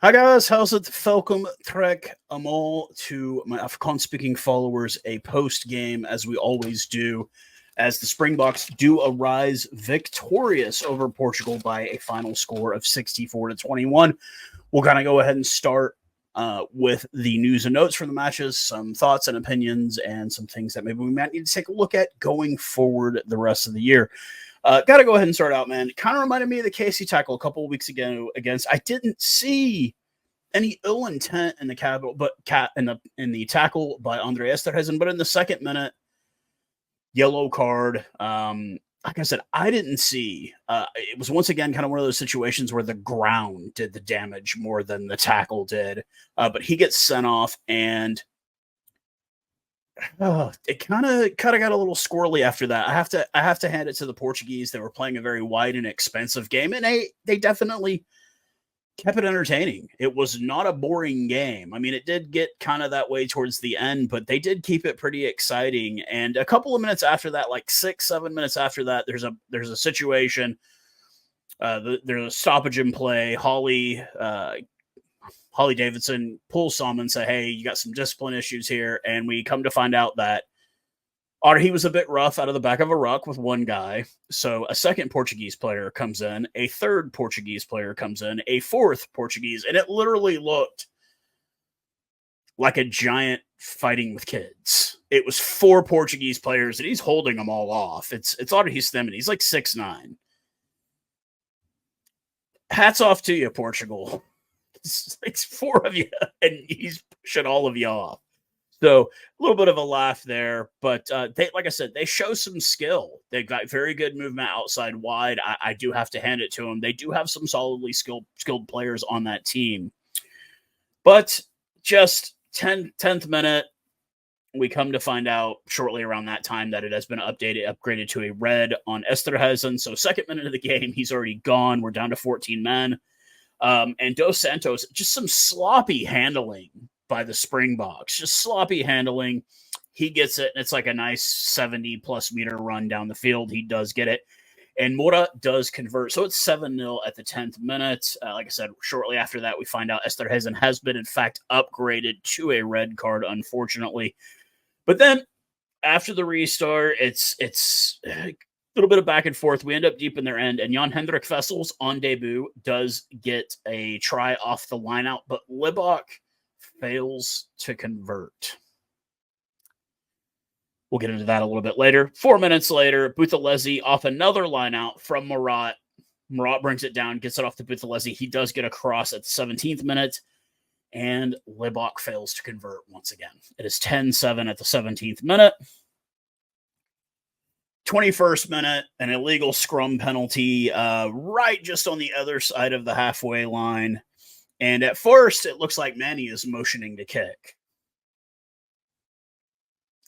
Hi guys, Howzit? Welcome trek all to my Afghan-speaking followers a post-game, as we always do, as the Springboks do arise victorious over Portugal by a final score of 64-21. We'll kind of go ahead and start with the news and notes from the matches, some thoughts and opinions, and some things that maybe we might need to take a look at going forward the rest of the year. Got to go ahead and start out, man. Kind of reminded me of the Casey tackle a couple of weeks ago against. I didn't see any ill intent in the capital, but in the tackle by Andre Esterhuizen, but in the second minute, yellow card. Like I said, I didn't see. It was once again kind of one of those situations where the ground did the damage more than the tackle did. But he gets sent off, and it kind of got a little squirrely after that. I have to hand it to the Portuguese. They were playing a very wide and expensive game, and they definitely kept it entertaining. It was not a boring game. I mean, it did get kind of that way towards the end, but they did keep it pretty exciting. And a couple of minutes after that, like 6-7 minutes after that, there's a situation. There's a stoppage in play. Holly Davidson pulls some and say, "Hey, you got some discipline issues here." And we come to find out that he was a bit rough out of the back of a ruck with one guy. So a second Portuguese player comes in, a third Portuguese player comes in, a fourth Portuguese, and it literally looked like a giant fighting with kids. It was 4 Portuguese players, and he's holding them all off. It's Artist, he's like 6'9". Hats off to you, Portugal. It's 4 of you, and he's pushing all of you off. So a little bit of a laugh there, but like I said, they show some skill. They've got very good movement outside wide. I do have to hand it to them. They do have some solidly skilled players on that team. But just 10th minute, we come to find out shortly around that time that it has been upgraded to a red on Esterhuizen. So second minute of the game, he's already gone. We're down to 14 men. And Dos Santos, just some sloppy handling by the Springboks, just sloppy handling. He gets it, and it's like a nice 70-plus meter run down the field. He does get it, and Mora does convert. So it's 7-0 at the 10th minute. Like I said, shortly after that, we find out Esterhuizen has been, in fact, upgraded to a red card, unfortunately. But then, after the restart, it's a little bit of back and forth. We end up deep in their end, and Jan-Hendrik Vessels on debut does get a try off the lineout, but Libok fails to convert. We'll get into that a little bit later. 4 minutes later, Buthelezi off another line out from Murat. Murat brings it down, gets it off to Buthelezi. He does get a cross at the 17th minute, and Libok fails to convert once again. It is 10-7 at the 17th minute. 21st minute, an illegal scrum penalty right just on the other side of the halfway line. And at first, it looks like Manny is motioning to kick.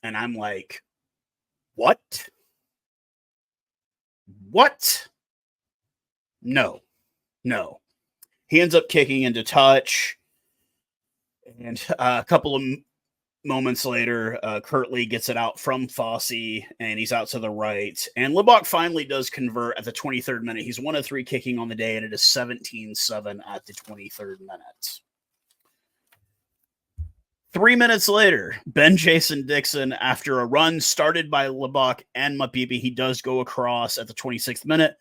And I'm like, what? What? No. He ends up kicking into touch. And a couple of moments later, Kirtley gets it out from Fossey, and he's out to the right. And Libok finally does convert at the 23rd minute. He's 1 of 3 kicking on the day, and it is 17-7 at the 23rd minute. 3 minutes later, Ben Jason Dixon, after a run started by Libok and Mapipi, he does go across at the 26th minute.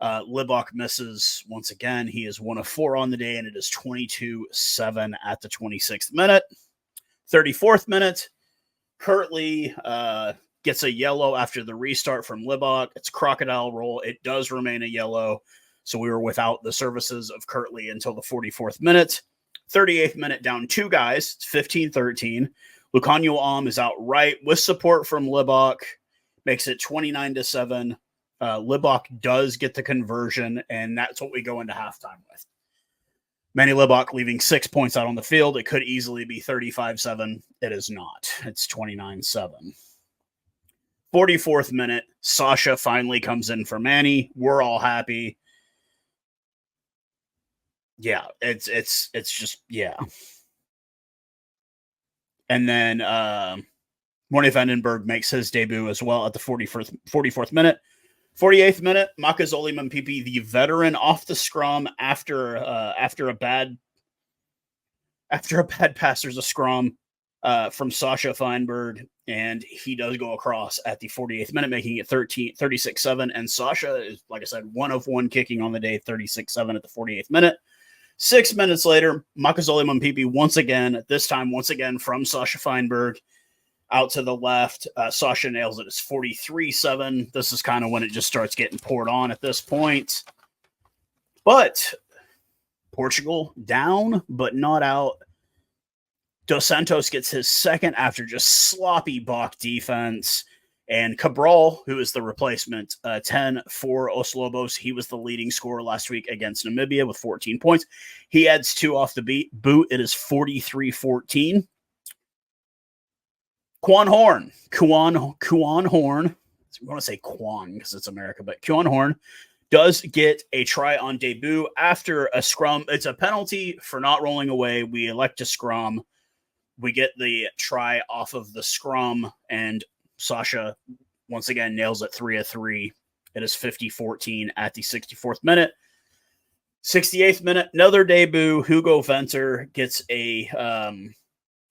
Libok misses once again. He is 1 of 4 on the day, and it is 22-7 at the 26th minute. 34th minute, Kirtley gets a yellow after the restart from Libok. It's crocodile roll. It does remain a yellow, so we were without the services of Kirtley until the 44th minute. 38th minute, down 2 guys. It's 15-13. Lucanio Am is out right with support from Libok. Makes it 29-7. Libok does get the conversion, and that's what we go into halftime with. Manny Libok leaving 6 points out on the field. It could easily be 35-7. It is not. It's 29-7. 44th minute, Sasha finally comes in for Manny. We're all happy. Yeah, it's just, yeah. And then Morny Vandenberg makes his debut as well at the 44th minute. 48th minute, Makazole Mampipi, the veteran, off the scrum after a bad After a bad pass, there's a scrum from Sasha Feinberg, and he does go across at the 48th minute, making it 36-7. And Sasha is, like I said, 1 of 1 kicking on the day, 36-7 at the 48th minute. 6 minutes later, Makazole Mumpipi once again, this time once again from Sasha Feinberg, out to the left. Sasha nails it. It's 43-7. This is kind of when it just starts getting poured on at this point. But Portugal down, but not out. Dos Santos gets his second after just sloppy Bok defense. And Cabral, who is the replacement, 10 for Os Lobos. He was the leading scorer last week against Namibia with 14 points. He adds 2 off the boot. It is 43-14. Quan Horn. I want to say Quan because it's America, but Quan Horn does get a try on debut after a scrum. It's a penalty for not rolling away. We elect to scrum. We get the try off of the scrum, and Sasha once again nails it 3 of 3. It is 50-14 at the 64th minute. 68th minute, another debut. Hugo Venter gets a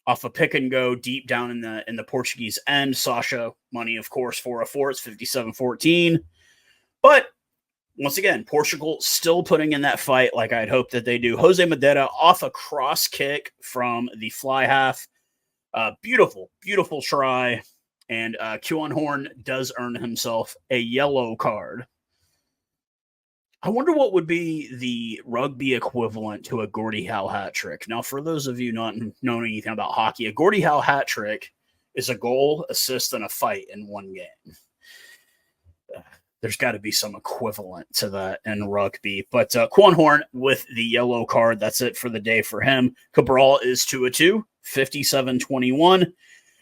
off a pick and go deep down in the Portuguese end. Sasha money, of course, 4 of 4. It's 57-14. But once again, Portugal still putting in that fight like I'd hoped that they do. Jose Madeira off a cross kick from the fly half. Beautiful, beautiful try. And Quan Horn does earn himself a yellow card. I wonder what would be the rugby equivalent to a Gordie Howe hat trick. Now, for those of you not knowing anything about hockey, a Gordie Howe hat trick is a goal, assist, and a fight in one game. There's got to be some equivalent to that in rugby. But Quan Horn with the yellow card. That's it for the day for him. Cabral is 2 of 2, 57-21.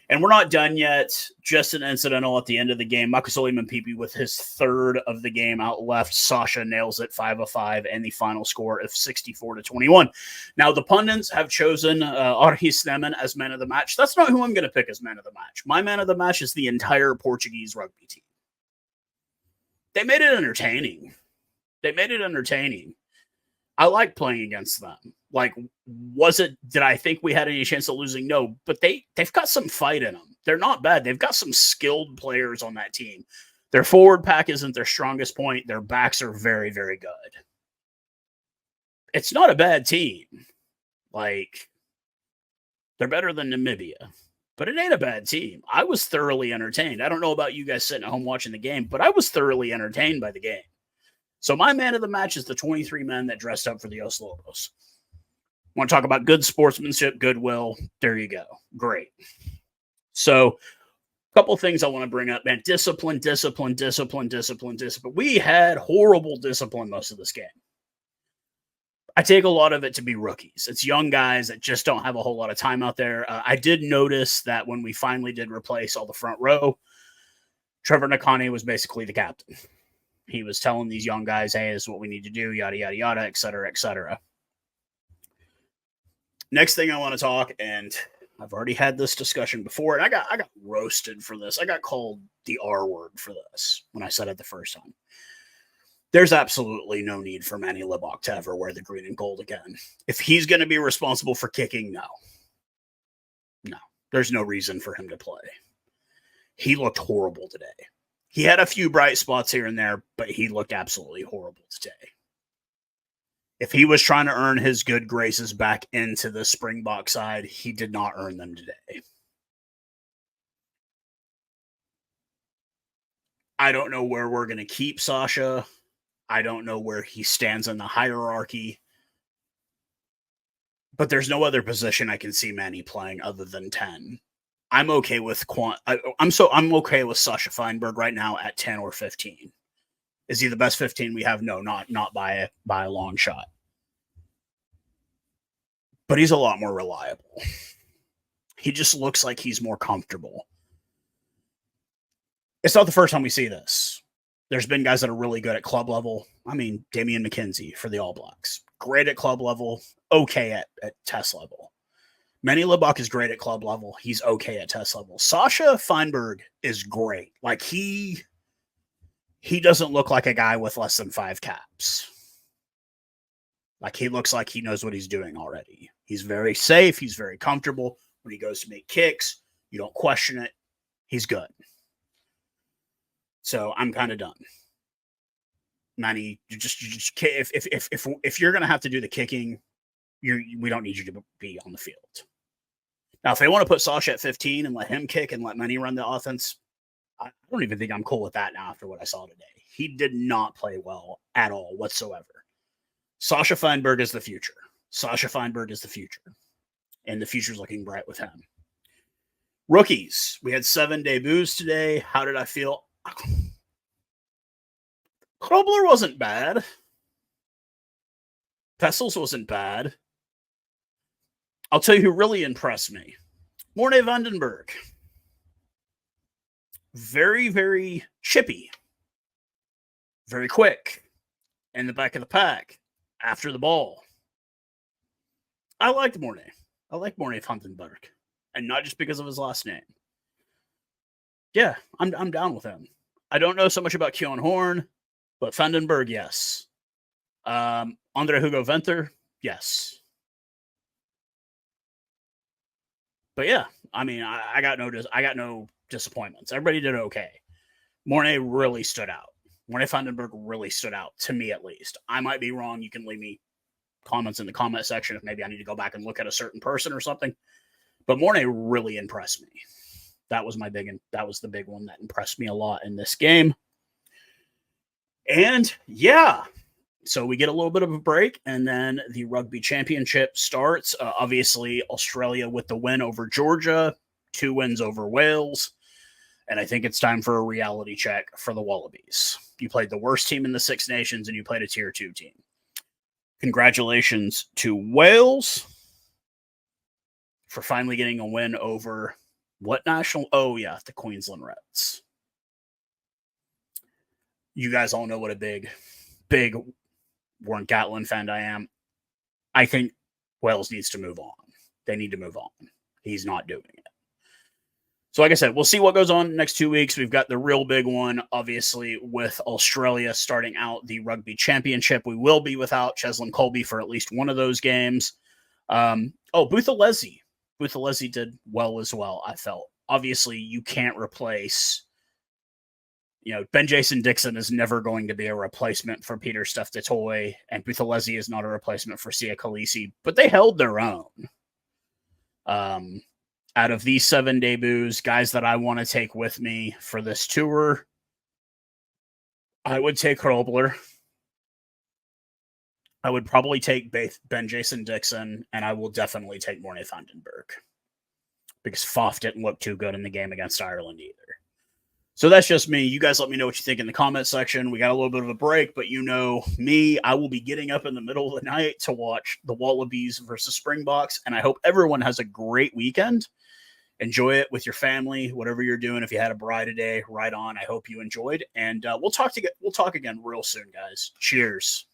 And we're not done yet. Just an incidental at the end of the game. Makazole Mumpipi with his third of the game out left. Sasha nails it 5 of 5, and the final score of 64-21. Now, the pundits have chosen Arhi Sneman as man of the match. That's not who I'm going to pick as man of the match. My man of the match is the entire Portuguese rugby team. They made it entertaining. I like playing against them. Like, did I think we had any chance of losing? No, but they've got some fight in them. They're not bad. They've got some skilled players on that team. Their forward pack isn't their strongest point. Their backs are very, very good. It's not a bad team. Like, they're better than Namibia, but it ain't a bad team. I was thoroughly entertained. I don't know about you guys sitting at home watching the game, but I was thoroughly entertained by the game. So my man of the match is the 23 men that dressed up for the Os Lobos. Want to talk about good sportsmanship, goodwill? There you go. Great. So a couple things I want to bring up, man. Discipline. We had horrible discipline most of this game. I take a lot of it to be rookies. It's young guys that just don't have a whole lot of time out there. I did notice that when we finally did replace all the front row, Trevor Nakane was basically the captain. He was telling these young guys, hey, this is what we need to do, yada, yada, yada, et cetera, et cetera. Next thing I want to talk, and I've already had this discussion before, and I got roasted for this. I got called the R word for this when I said it the first time. There's absolutely no need for Manny Libok to ever wear the green and gold again. If he's going to be responsible for kicking, no. There's no reason for him to play. He looked horrible today. He had a few bright spots here and there, but he looked absolutely horrible today. If he was trying to earn his good graces back into the Springbok side, he did not earn them today. I don't know where we're going to keep Sasha. I don't know where he stands in the hierarchy. But there's no other position I can see Manny playing other than 10. I'm okay with I'm okay with Sasha Feinberg right now at 10 or 15. Is he the best 15 we have? No, not by a long shot. But he's a lot more reliable. He just looks like he's more comfortable. It's not the first time we see this. There's been guys that are really good at club level. I mean, Damian McKenzie for the All Blacks. Great at club level, okay at test level. Manny Libok is great at club level. He's okay at test level. Sasha Feinberg is great. Like, he doesn't look like a guy with less than 5 caps. Like, he looks like he knows what he's doing already. He's very safe. He's very comfortable. When he goes to make kicks, you don't question it. He's good. So I'm kind of done. Manny, you just if you're gonna have to do the kicking, we don't need you to be on the field. Now, if they want to put Sasha at 15 and let him kick and let Manny run the offense, I don't even think I'm cool with that now after what I saw today. He did not play well at all whatsoever. Sasha Feinberg is the future. Sasha Feinberg is the future. And the future's looking bright with him. Rookies. We had 7 debuts today. How did I feel? Krobler wasn't bad. Vessels wasn't bad. I'll tell you who really impressed me. Morne Vandenberg. Very, very chippy. Very quick. In the back of the pack. After the ball. I liked Morne. I like Morne Vandenberg. And not just because of his last name. Yeah, I'm down with him. I don't know so much about Keon Horn, but Vandenberg, yes. Andre Hugo Venter, yes. But yeah, I mean, I got no disappointments. Everybody did okay. Morne really stood out. Morne Vandenberg really stood out, to me at least. I might be wrong. You can leave me comments in the comment section if maybe I need to go back and look at a certain person or something. But Morne really impressed me. That was the big one that impressed me a lot in this game. And yeah, so we get a little bit of a break, and then the Rugby Championship starts. Obviously, Australia with the win over Georgia, 2 wins over Wales, and I think it's time for a reality check for the Wallabies. You played the worst team in the Six Nations, and you played a Tier 2 team. Congratulations to Wales for finally getting a win over what national? Oh, yeah, the Queensland Reds. You guys all know what a big Warren Gatland fan I am. I think Wales needs to move on. They need to move on. He's not doing it. So like I said, we'll see what goes on next 2 weeks. We've got the real big one, obviously, with Australia starting out the Rugby Championship. We will be without Cheslin Colby for at least one of those games. Buthelezi. Buthelezi did well as well, I felt. Obviously, you can't replace... Ben Jason Dixon is never going to be a replacement for Peter Stuff-Detoy, and Buthelezi is not a replacement for Sia Khaleesi, but they held their own. Out of these 7 debuts, guys that I want to take with me for this tour, I would take Krobler. I would probably take Ben Jason Dixon, and I will definitely take Morne Vandenberg. Because Faf didn't look too good in the game against Ireland either. So that's just me. You guys let me know what you think in the comment section. We got a little bit of a break, but you know me, I will be getting up in the middle of the night to watch the Wallabies versus Springboks, and I hope everyone has a great weekend. Enjoy it with your family, whatever you're doing. If you had a bride today, right on. I hope you enjoyed, and we'll talk again real soon, guys. Cheers.